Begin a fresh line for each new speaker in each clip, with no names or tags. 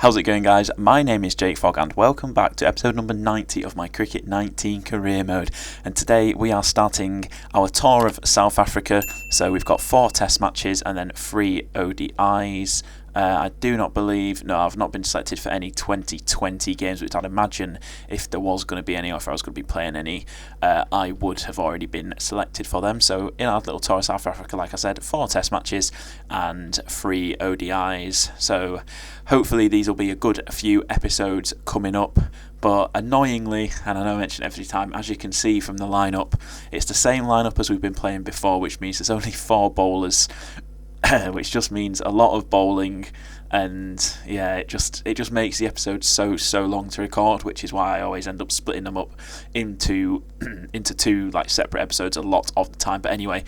How's it going, guys? My name is Jakefog and welcome back to episode number 90 of my Cricket 19 career mode. And today we are starting our tour of South Africa. So we've got 4 test matches and then 3 ODIs. I do not believe, no, I've not been selected for any 2020 games, which I'd imagine if there was going to be any, or if I was going to be playing any, I would have already been selected for them. So in our little tour of South Africa, like I said, 4 test matches and 3 ODIs. So hopefully these will be a good few episodes coming up. But annoyingly, and I know I mention it every time, as you can see from the lineup, it's the same lineup as we've been playing before, which means there's only 4 bowlers. Which just means a lot of bowling, and yeah, it just makes the episodes so long to record, which is why I always end up splitting them up into 2 like separate episodes a lot of the time. But anyway,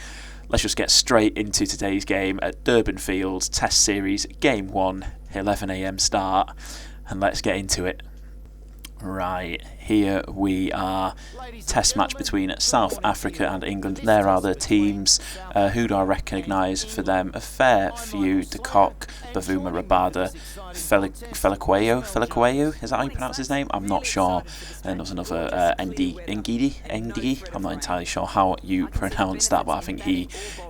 let's just get straight into today's game at Durban Fields Test Series Game 1, 11 AM start, and let's get into it. Right, here we are. Test match between South Africa and England. There are the teams. Who do I recognise for them? A fair few. De Kock, Bavuma Rabada, Feliqueo, is that how you pronounce his name? I'm not sure. And there's another Ngidi. I'm not entirely sure how you pronounce that, but I think he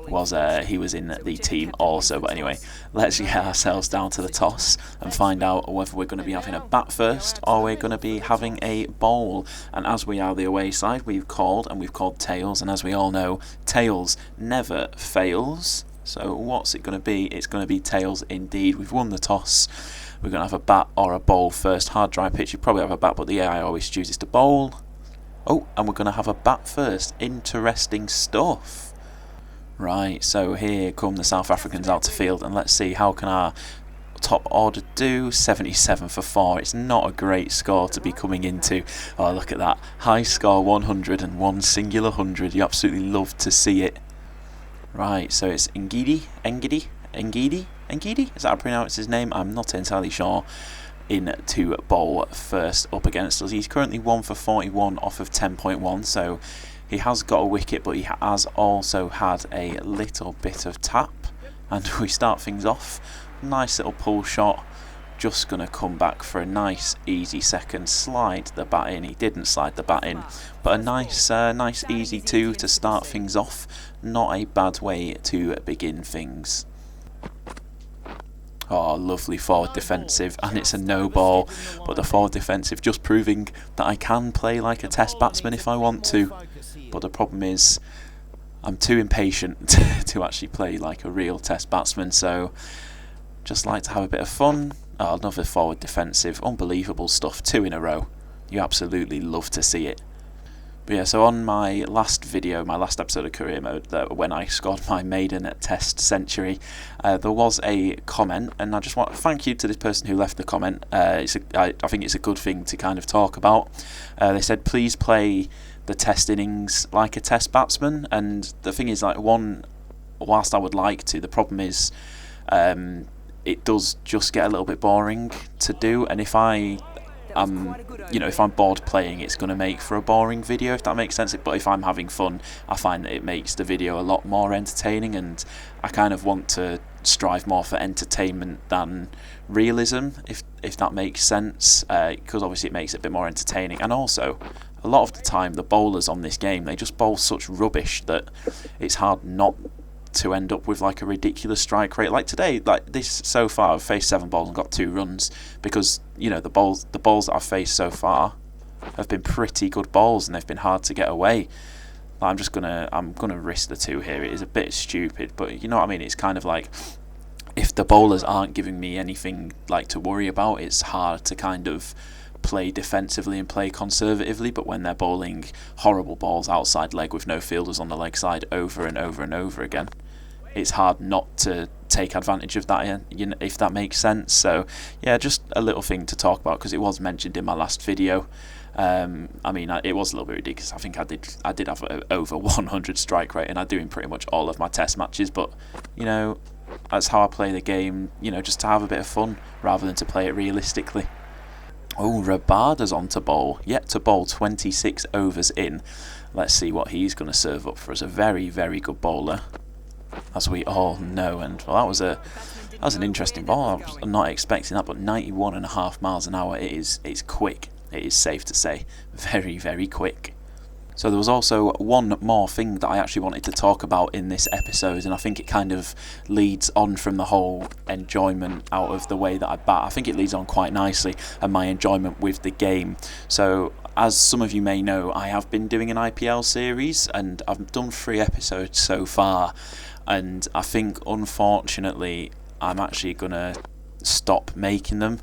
was in the team also. But anyway, let's get ourselves down to the toss and find out whether we're going to be having a bat first or we're going to be having a bowl. And as we are the away side, we've called tails, and as we all know, tails never fails. So what's it going to be? It's going to be tails indeed. We've won the toss. We're going to have a bat or a bowl first. Hard dry pitch, you probably have a bat, but the AI always chooses to bowl. Oh, and we're going to have a bat first. Interesting stuff. Right, so here come the South Africans out to field, and let's see how can our top order do. 77 for 4. It's not a great score to be coming into. Oh, look at that. High score 100 and 1 singular 100. You absolutely love to see it. Right, so it's Ngidi? Is that how I pronounce his name? I'm not entirely sure. In to bowl first up against us. He's currently 1 for 41 off of 10.1, so he has got a wicket, but he has also had a little bit of tap. And we start things off. Nice little pull shot. Just going to come back for a nice easy second. Slide the bat in. He didn't slide the bat in, but a nice easy 2 to start things off. Not a bad way to begin things. Oh, lovely forward defensive, and it's a no ball, but the forward defensive just proving that I can play like a test batsman if I want to. But the problem is I'm too impatient to actually play like a real test batsman, so just like to have a bit of fun. Oh, another forward defensive, unbelievable stuff, 2 in a row. You absolutely love to see it. But yeah, so on my last video, my last episode of career mode, when I scored my maiden test century, there was a comment, and I just want to thank you to this person who left the comment. I think it's a good thing to kind of talk about. They said, please play the test innings like a test batsman, and the thing is, like, whilst I would like to, the problem is it does just get a little bit boring to do, and if I'm bored playing, it's going to make for a boring video, if that makes sense. But if I'm having fun, I find that it makes the video a lot more entertaining, and I kind of want to strive more for entertainment than realism, if that makes sense, because obviously it makes it a bit more entertaining. And also, a lot of the time, the bowlers on this game, they just bowl such rubbish that it's hard not to end up with like a ridiculous strike rate. Like today, like this so far, I've faced 7 balls and got 2 runs because, you know, the balls that I've faced so far have been pretty good balls and they've been hard to get away. I'm gonna risk the 2 here. It is a bit stupid, but you know what I mean. It's kind of like, if the bowlers aren't giving me anything like to worry about, it's hard to kind of play defensively and play conservatively. But when they're bowling horrible balls outside leg with no fielders on the leg side over and over and over again, it's hard not to take advantage of that, you know, if that makes sense. So yeah, just a little thing to talk about because it was mentioned in my last video. I mean, it was a little bit ridiculous. I think I did have over 100 strike rate, and I do in pretty much all of my test matches. But you know, that's how I play the game. You know, just to have a bit of fun rather than to play it realistically. Oh, Rabada's on to bowl. Yet to bowl 26 overs in. Let's see what he's going to serve up for us. A very, very good bowler, as we all know. And well, that was a That was an interesting ball. I was not expecting that, but 91.5 miles an hour. It's quick. It is safe to say. Very, very quick. So there was also one more thing that I actually wanted to talk about in this episode, and I think it kind of leads on from the whole enjoyment out of the way that I bat. I think it leads on quite nicely, and my enjoyment with the game. So as some of you may know, I have been doing an IPL series, and I've done 3 episodes so far, and I think unfortunately I'm actually going to stop making them.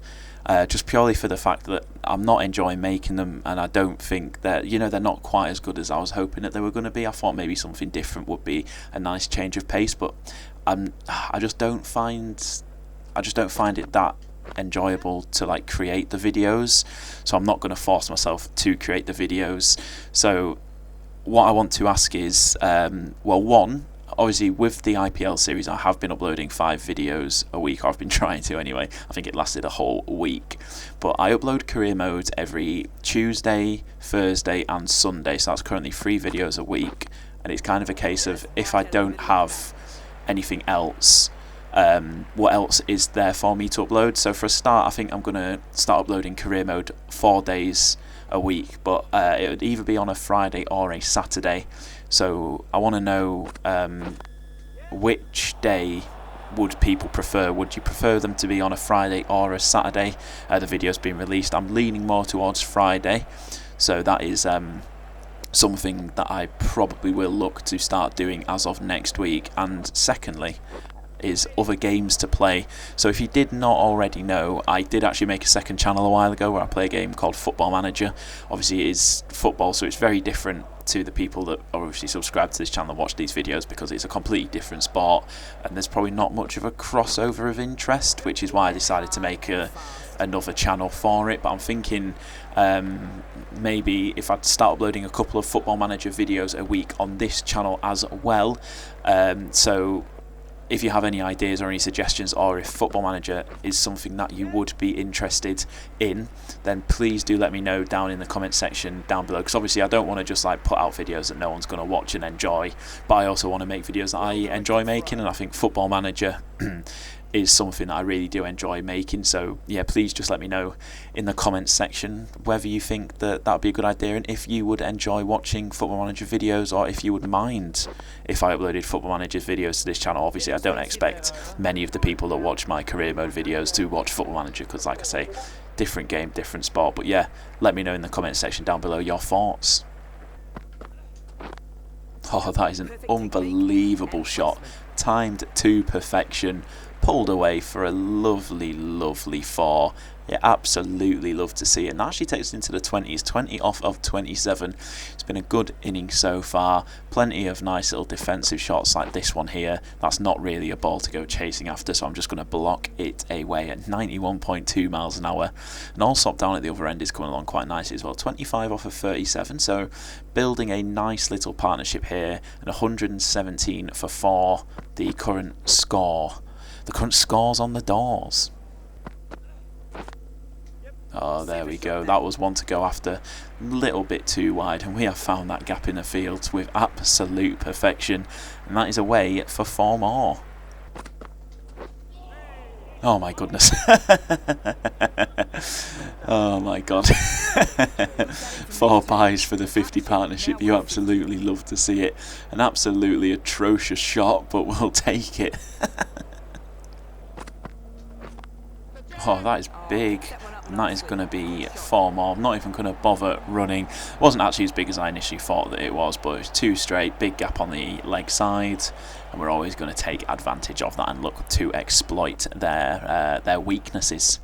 Just purely for the fact that I'm not enjoying making them, and I don't think that, they're not quite as good as I was hoping that they were going to be. I thought maybe something different would be a nice change of pace, but I just don't find it that enjoyable to like create the videos, so I'm not going to force myself to create the videos. So what I want to ask is, one, obviously with the IPL series I have been uploading 5 videos a week, or I've been trying to anyway. I think it lasted a whole week, but I upload career modes every Tuesday, Thursday and Sunday, so that's currently 3 videos a week, and it's kind of a case of if I don't have anything else, what else is there for me to upload? So for a start, I think I'm going to start uploading career mode 4 days a week, but it would either be on a Friday or a Saturday. So I want to know which day would people prefer. Would you prefer them to be on a Friday or a Saturday? The videos being released. I'm leaning more towards Friday, so that is something that I probably will look to start doing as of next week. And secondly is other games to play. So if you did not already know, I did actually make a second channel a while ago where I play a game called Football Manager. Obviously it is football, so it's very different to the people that are obviously subscribed to this channel and watch these videos, because it's a completely different sport and there's probably not much of a crossover of interest, which is why I decided to make another channel for it. But I'm thinking maybe if I'd start uploading a couple of Football Manager videos a week on this channel as well. So if you have any ideas or any suggestions, or if Football Manager is something that you would be interested in, then please do let me know down in the comment section down below, because obviously I don't want to just like put out videos that no one's going to watch and enjoy, but I also want to make videos that I enjoy making, and I think Football Manager is something that I really do enjoy making. So yeah, please just let me know in the comments section whether you think that would be a good idea, and if you would enjoy watching Football Manager videos, or if you would mind if I uploaded Football Manager videos to this channel. Obviously I don't expect many of the people that watch my career mode videos to watch Football Manager, because like I say, different game, different sport. But yeah, let me know in the comments section down below your thoughts. Oh, that is an unbelievable shot, timed to perfection, pulled away for a lovely, lovely 4. Yeah, absolutely love to see it. And that actually takes us into the 20s, 20 off of 27. It's been a good inning so far. Plenty of nice little defensive shots like this one here. That's not really a ball to go chasing after, so I'm just going to block it away at 91.2 miles an hour. And Allsop down at the other end is coming along quite nicely as well. 25 off of 37, so building a nice little partnership here. And 117 for 4, the current score. The current scores on the doors. Oh, there we go. That was one to go after. A little bit too wide, and we have found that gap in the field with absolute perfection. And that is away for 4 more. Oh my goodness. Oh my god. 4 pies for the 50 partnership. You absolutely love to see it. An absolutely atrocious shot, but we'll take it. Oh, that is big, and that is going to be 4 more. I'm not even going to bother running. It wasn't actually as big as I initially thought that it was, but it's 2 straight, big gap on the leg side, and we're always going to take advantage of that and look to exploit their weaknesses.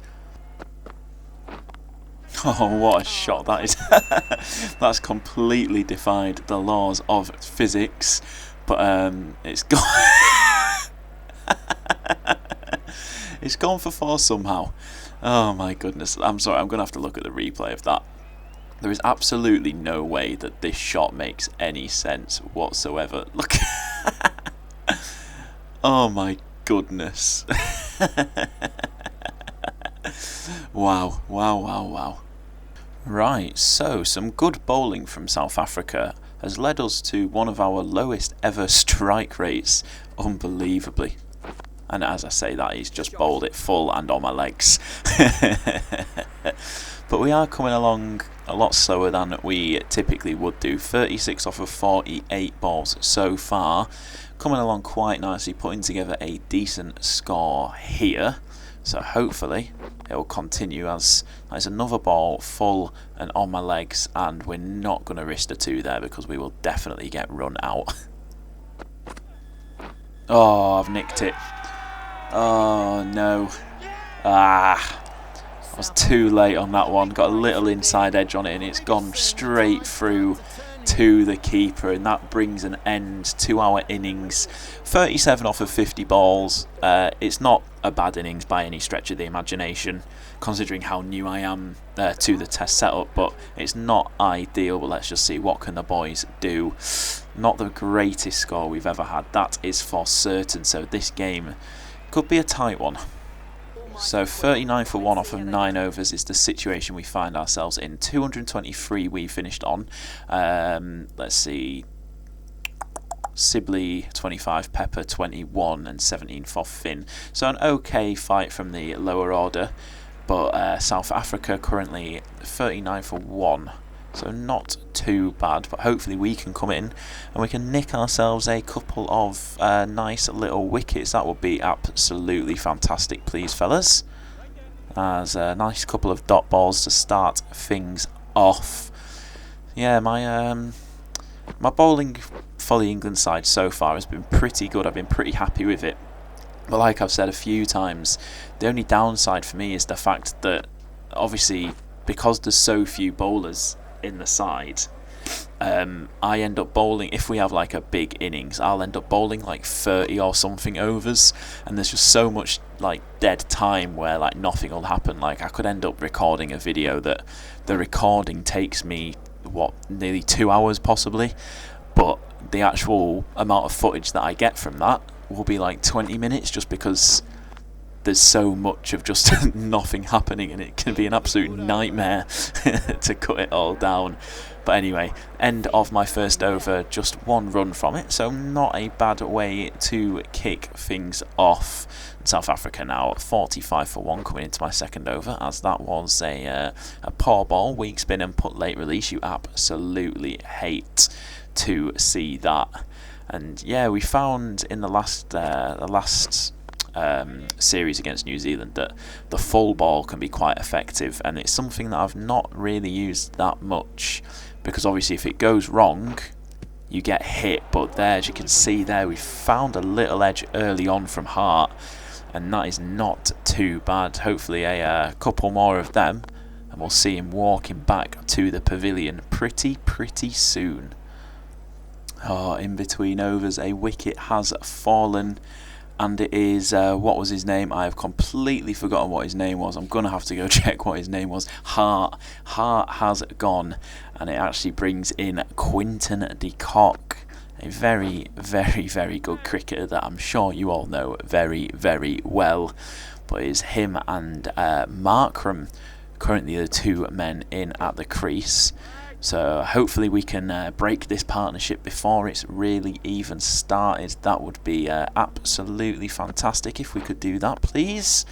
Oh, what a shot that is. That's completely defied the laws of physics, but it's gone. It's gone for 4 somehow. Oh my goodness. I'm sorry, I'm going to have to look at the replay of that. There is absolutely no way that this shot makes any sense whatsoever. Look. Oh my goodness. Wow, wow, wow, wow. Right, so some good bowling from South Africa has led us to one of our lowest ever strike rates, unbelievably. And as I say that, he's just bowled it full and on my legs. But we are coming along a lot slower than we typically would do. 36 off of 48 balls so far. Coming along quite nicely, putting together a decent score here. So hopefully it will continue, as there's another ball full and on my legs, and we're not going to risk a 2 there because we will definitely get run out. Oh, I've nicked it. Oh no. I was too late on that one. Got a little inside edge on it and it's gone straight through to the keeper, and that brings an end to our innings. 37 off of 50 balls. It's not a bad innings by any stretch of the imagination, considering how new I am to the test setup, but it's not ideal. But let's just see what can the boys do. Not the greatest score we've ever had, that is for certain, so this game could be a tight one. So 39 for 1 off of 9 overs is the situation we find ourselves in. 223 we finished on. Let's see. Sibley 25, Pepper 21 and 17 for Finn. So an okay fight from the lower order, but South Africa currently 39 for 1. So not too bad, but hopefully we can come in and we can nick ourselves a couple of nice little wickets. That would be absolutely fantastic, please, fellas. As a nice couple of dot balls to start things off. Yeah, my bowling for the England side so far has been pretty good. I've been pretty happy with it. But like I've said a few times, the only downside for me is the fact that obviously because there's so few bowlers in the side, I end up bowling, if we have like a big innings, I'll end up bowling like 30 or something overs, and there's just so much like dead time where like nothing will happen. Like I could end up recording a video that the recording takes me nearly 2 hours possibly, but the actual amount of footage that I get from that will be like 20 minutes just because there's so much of just nothing happening, and it can be an absolute nightmare to cut it all down. But anyway, end of my first over, just 1 run from it, so not a bad way to kick things off. South Africa now 45 for 1 coming into my second over, as that was a poor ball, weak spin and put late release. You absolutely hate to see that. And yeah, we found in the last series against New Zealand that the full ball can be quite effective, and it's something that I've not really used that much, because obviously if it goes wrong you get hit. But there, as you can see there, we found a little edge early on from Hart, and that is not too bad. Hopefully a couple more of them and we'll see him walking back to the pavilion pretty soon. Oh, in between overs a wicket has fallen, and it is, what was his name? I have completely forgotten what his name was. I'm going to have to go check what his name was. Hart. Hart has gone, and it actually brings in Quinton de Kock, a very good cricketer that I'm sure you all know very well. But it's him and Markram currently the 2 men in at the crease. So hopefully we can break this partnership before it's really even started. That would be absolutely fantastic if we could do that, please.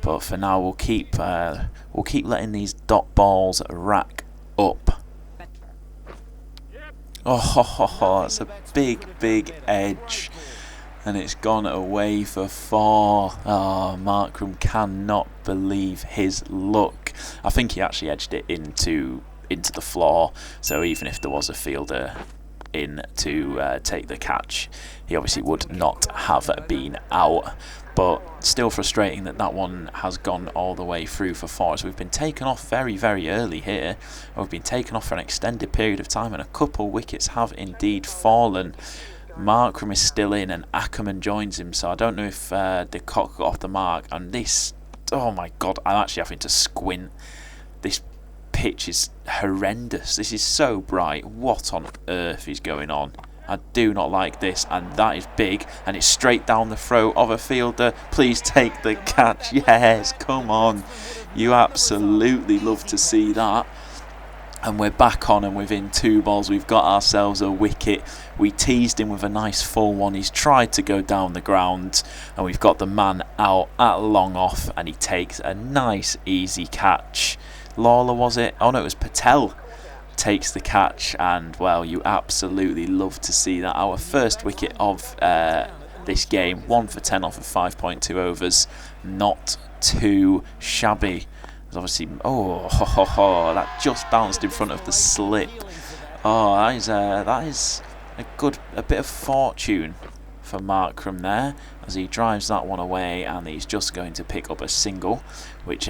But for now, we'll keep letting these dot balls rack up. Oh, that's a big edge, and it's gone away for 4. Oh, Markram cannot believe his luck. I think he actually edged it into the floor, so even if there was a fielder in to take the catch, he obviously would not have been out. But still frustrating that one has gone all the way through for 4. So we've been taken off very early here. We've been taken off for an extended period of time, and a couple wickets have indeed fallen. Markram is still in and Ackerman joins him, so I don't know if de Kock got off the mark. And this, oh my god, I'm actually having to squint. This pitch is horrendous. This is so bright. What on earth is going on? I do not like this, and that is big, and it's straight down the throat of a fielder. Please take the catch. Yes, come on. You absolutely love to see that. And we're back on, and within 2 balls we've got ourselves a wicket. We teased him with a nice full one. He's tried to go down the ground, and we've got the man out at long off, and he takes a nice easy catch. Lawler, was it? Oh no, it was Patel. Takes the catch, and well, you absolutely love to see that. Our first wicket of this game, 1 for 10 off of 5.2 overs. Not too shabby. Obviously, that just bounced in front of the slip. Oh, that is a bit of fortune for Markram there, as he drives that one away, and he's just going to pick up a single, which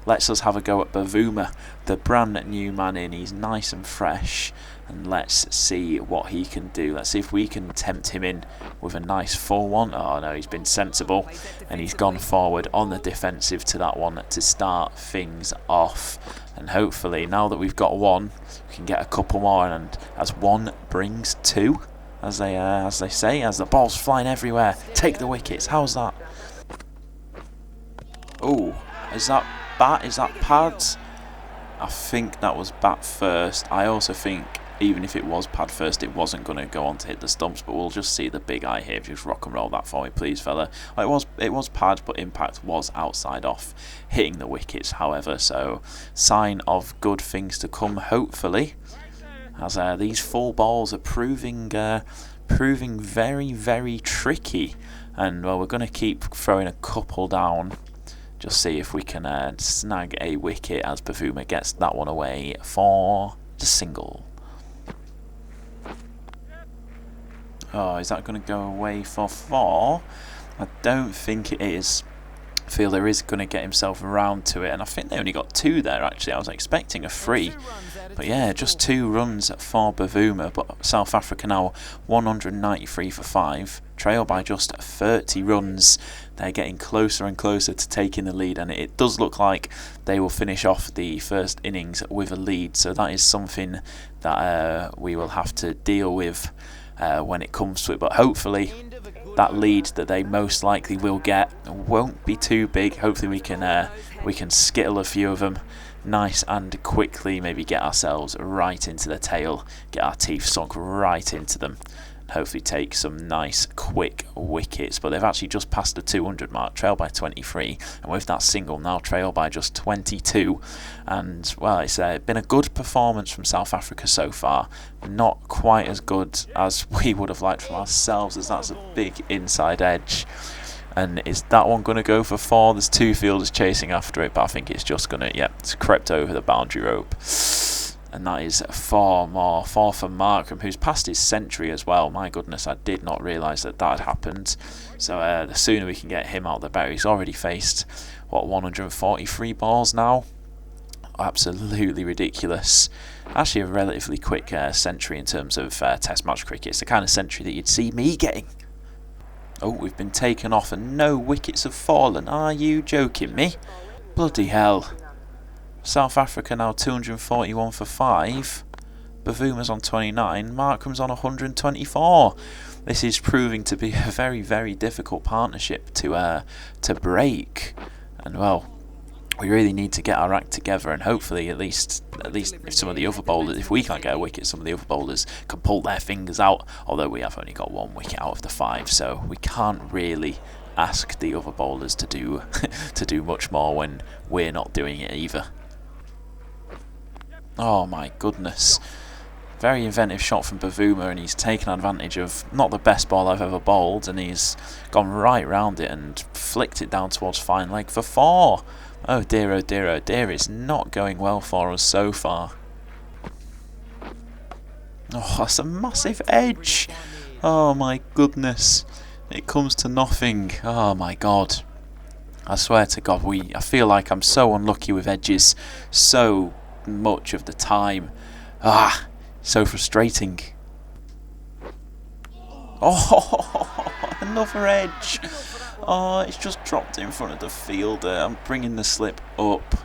lets us have a go at Bavuma, the brand new man in. He's nice and fresh, and let's see what he can do. Let's see if we can tempt him in with a nice full one. Oh no, he's been sensible, and he's gone forward on the defensive to that one to start things off. And hopefully, now that we've got one, we can get a couple more, and as one brings two, as they say, as the ball's flying everywhere. Take the wickets. How's that? Oh, is that bat? Is that pads? I think that was bat first. I also think even if it was pad first, it wasn't going to go on to hit the stumps, but we'll just see the big eye here. Just rock and roll that for me, please, fella. It was pad, but impact was outside off, hitting the wickets, however, so sign of good things to come, hopefully, as these full balls are proving very, very tricky. And well, we're going to keep throwing a couple down. Just see if we can snag a wicket as Bavuma gets that one away for the single. Oh, is that going to go away for 4? I don't think it is. I feel there is going to get himself around to it, and I think they only got 2 there actually. I was expecting a 3, but yeah, just 2 runs for Bavuma. But South Africa now 193 for 5, trail by just 30 runs. They're getting closer and closer to taking the lead, and it does look like they will finish off the first innings with a lead, so that is something that we will have to deal with when it comes to it. But hopefully that lead that they most likely will get won't be too big. Hopefully we can skittle a few of them nice and quickly, maybe get ourselves right into the tail, get our teeth sunk right into them, hopefully take some nice quick wickets. But they've actually just passed the 200 mark, trail by 23, and with that single now trail by just 22. And well, it's been a good performance from South Africa so far, not quite as good as we would have liked from ourselves, as that's a big inside edge. And is that one going to go for 4? There's 2 fielders chasing after it, but I think it's just going to, it's crept over the boundary rope. And that is 4 more. 4 for Markram, who's passed his century as well. My goodness, I did not realise that had happened. So the sooner we can get him out the better. He's already faced, 143 balls now? Absolutely ridiculous. Actually a relatively quick century in terms of test match cricket. It's the kind of century that you'd see me getting. Oh, we've been taken off and no wickets have fallen. Are you joking me? Bloody hell. South Africa now 241 for 5. Bavuma's on 29. Markram's on 124. This is proving to be a very, very difficult partnership to break. And well, we really need to get our act together, and hopefully at least if some of the other bowlers, if we can't get a wicket, some of the other bowlers can pull their fingers out, although we have only got 1 wicket out of the 5, so we can't really ask the other bowlers to do to do much more when we're not doing it either. Oh my goodness, very inventive shot from Bavuma, and he's taken advantage of not the best ball I've ever bowled, and he's gone right round it and flicked it down towards fine leg for 4. Oh dear, oh dear, oh dear, it's not going well for us so far. Oh, that's a massive edge. Oh my goodness, it comes to nothing. Oh my god, I swear to god, I feel like I'm so unlucky with edges so much of the time. So frustrating. Oh, another edge. Oh, it's just dropped in front of the fielder. I'm bringing the slip up.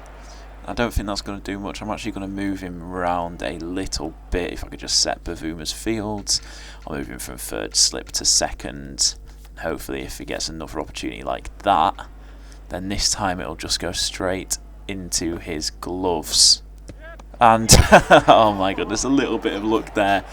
I don't think that's going to do much. I'm actually going to move him around a little bit. If I could just set Bavuma's fields, I'll move him from 3rd slip to 2nd. Hopefully if he gets another opportunity like that, then this time it'll just go straight into his gloves. And oh my goodness, a little bit of luck there,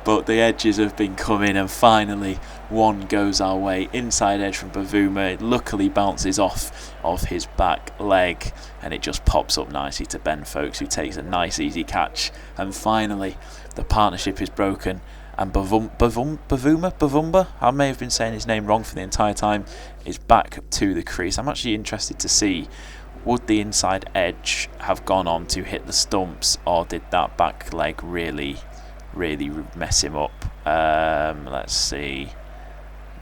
but the edges have been coming, and finally one goes our way. Inside edge from Bavuma, it luckily bounces off of his back leg, and it just pops up nicely to Ben Folkes, who takes a nice easy catch. And finally the partnership is broken, and Bavuma, I may have been saying his name wrong for the entire time, is back to the crease. I'm actually interested to see, would the inside edge have gone on to hit the stumps, or did that back leg really mess him up? Let's see.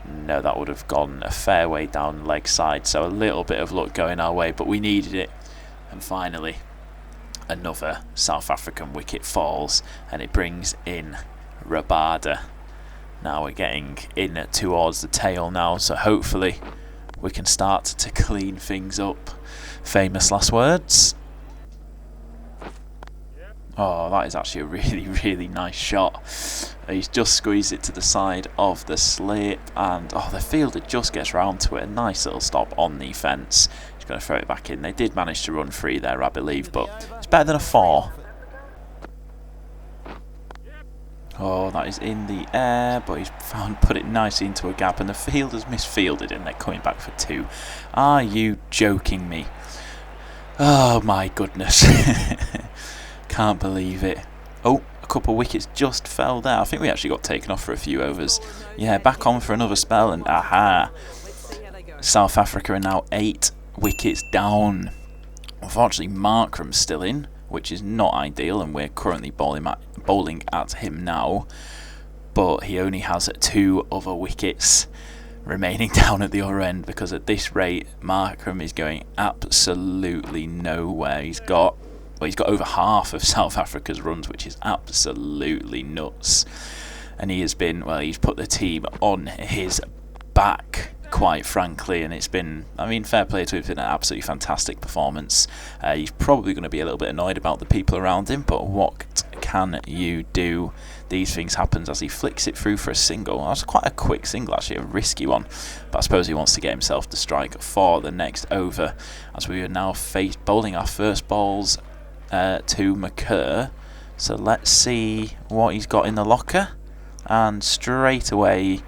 No, that would have gone a fair way down leg side, so a little bit of luck going our way, but we needed it. And finally another South African wicket falls, and it brings in Rabada. Now we're getting in towards the tail now, so hopefully we can start to clean things up. Famous last words. Oh, that is actually a really nice shot. He's just squeezed it to the side of the slip, and oh, the fielder just gets round to it. A nice little stop on the fence. He's going to throw it back in. They did manage to run free there, I believe, but it's better than a 4. Oh, that is in the air, but he's put it nicely into a gap, and the fielder's misfielded, and they're coming back for 2. Are you joking me? Oh my goodness. Can't believe it. Oh, a couple of wickets just fell there. I think we actually got taken off for a few overs. Yeah, back on for another spell, and aha. South Africa are now 8 wickets down. Unfortunately, Markram's still in, which is not ideal, and we're currently bowling at him now. But he only has 2 other wickets remaining down at the other end, because at this rate Markram is going absolutely nowhere. He's got over half of South Africa's runs, which is absolutely nuts, and he has been, well, he's put the team on his back, quite frankly, and it's been, I mean, fair play to him. It's been an absolutely fantastic performance. He's probably going to be a little bit annoyed about the people around him, but what can you do? These things happen as he flicks it through for a single. That was quite a quick single, actually, a risky one, but I suppose he wants to get himself to strike for the next over, as we are now bowling our first balls to McCurr. So let's see what he's got in the locker, and straight away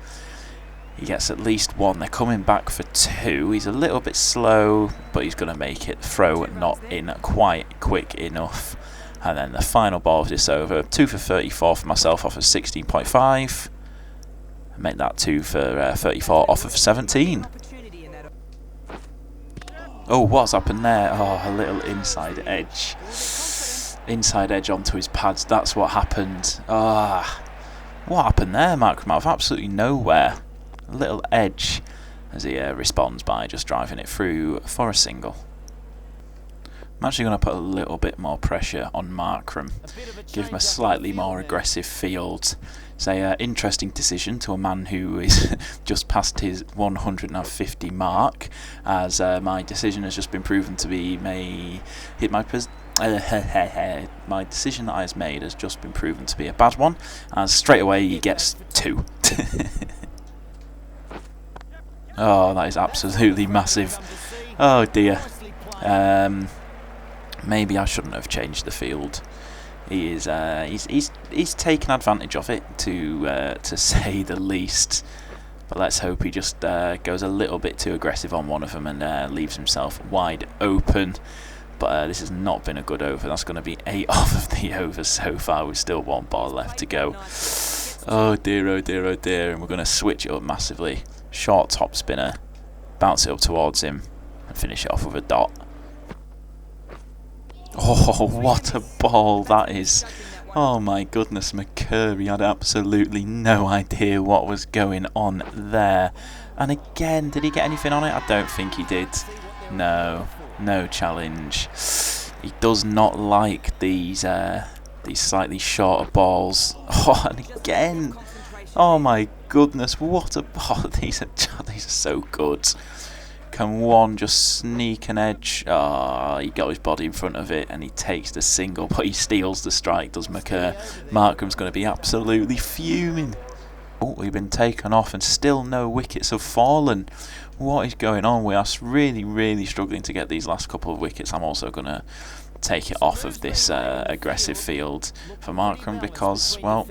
he gets at least 1. They're coming back for 2. He's a little bit slow, but he's going to make it. Throw not in quite quick enough. And then the final ball of this over, 2 for 34 for myself off of 16.5. Make that 2 for 34 off of 17. Oh, what's happened there? Oh, a little inside edge. Inside edge onto his pads. That's what happened. Ah, what happened there, Markram? Out of absolutely nowhere. A little edge as he responds by just driving it through for a single. I'm actually going to put a little bit more pressure on Markram. Give him a slightly more aggressive field. It's an interesting decision to a man who is just past his 150 mark, as my decision has just been proven to be my decision that I has made has just been proven to be a bad one, as straight away he gets 2. Oh, that is absolutely massive. Oh dear. Maybe I shouldn't have changed the field. He is he's taken advantage of it, to say the least. But let's hope he just goes a little bit too aggressive on one of them and leaves himself wide open. But this has not been a good over. That's going to be 8 off of the over so far, with still 1 ball left to go. Oh dear, oh dear, oh dear. And we're going to switch it up massively. Short top spinner, bounce it up towards him, and finish it off with a dot. Oh, what a ball that is. Oh my goodness, McCurry had absolutely no idea what was going on there. And again, did he get anything on it? I don't think he did. No challenge. He does not like these slightly shorter balls. Oh, and again. Oh my goodness, what a ball. These are so good. Can one just sneak an edge? Ah, he got his body in front of it and he takes the single, but he steals the strike, does McCurr. Markram's going to be absolutely fuming. Oh, we've been taken off and still no wickets have fallen. What is going on? We are really struggling to get these last couple of wickets. I'm also going to take it off of this aggressive field for Markram, because, well,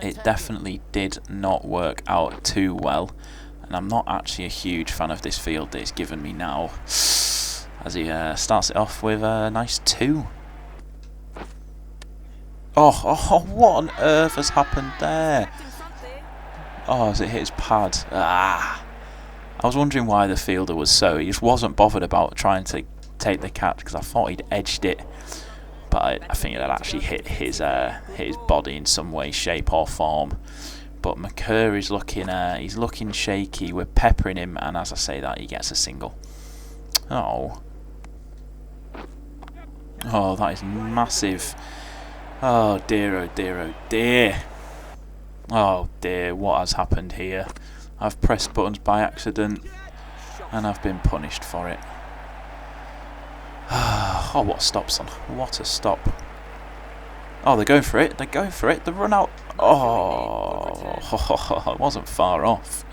it definitely did not work out too well, and I'm not actually a huge fan of this field that it's given me now, as he starts it off with a nice 2. Oh, what on earth has happened there? Oh, as it hit his pad. I was wondering why the fielder was he just wasn't bothered about trying to take the catch, because I thought he'd edged it, but I think it had actually hit his body in some way, shape or form. But McCurr is he's looking shaky. We're peppering him, and as I say that, he gets a single. Oh, that is massive. Oh dear, oh dear, oh dear. Oh dear, what has happened here? I've pressed buttons by accident, and I've been punished for it. Oh, what a stop, son. What a stop. Oh, they're going for it. They're going for it. The run out. Oh, it wasn't far off.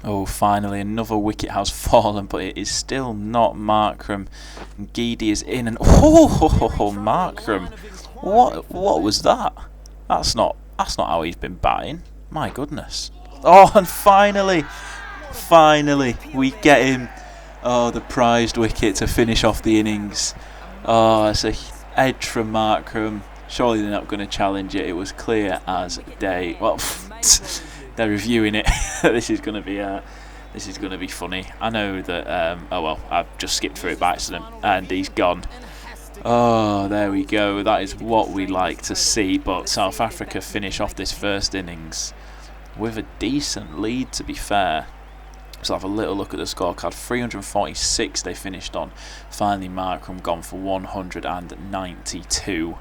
Oh, finally, another wicket has fallen, but it is still not Markram. And Geedy is in, and Markram. What was that? That's not how he's been batting. My goodness. Oh, and finally, we get him. Oh, the prized wicket to finish off the innings. Oh, it's a edge from Markram. Surely they're not going to challenge it. It was clear as day. Well, they're reviewing it. This is going to be funny. I know that. Oh well, I've just skipped through it by accident, and he's gone. Oh, there we go. That is what we like to see. But South Africa finish off this first innings with a decent lead, to be fair. So have a little look at the scorecard. 346 they finished on. Finally, Markram gone for 192.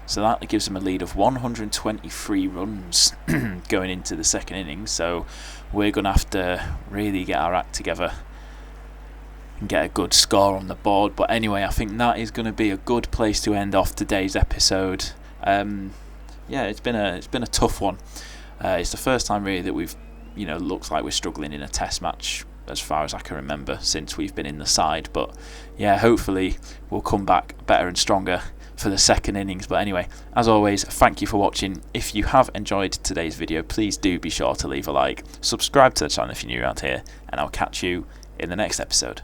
So that gives them a lead of 123 runs going into the second innings. So we're going to have to really get our act together and get a good score on the board. But anyway, I think that is going to be a good place to end off today's episode. Yeah, it's been a tough one. It's the first time really that we've, looks like we're struggling in a test match as far as I can remember since we've been in the side. But yeah, hopefully we'll come back better and stronger for the second innings. But anyway, as always, thank you for watching. If you have enjoyed today's video, please do be sure to leave a like, subscribe to the channel if you're new around here, and I'll catch you in the next episode.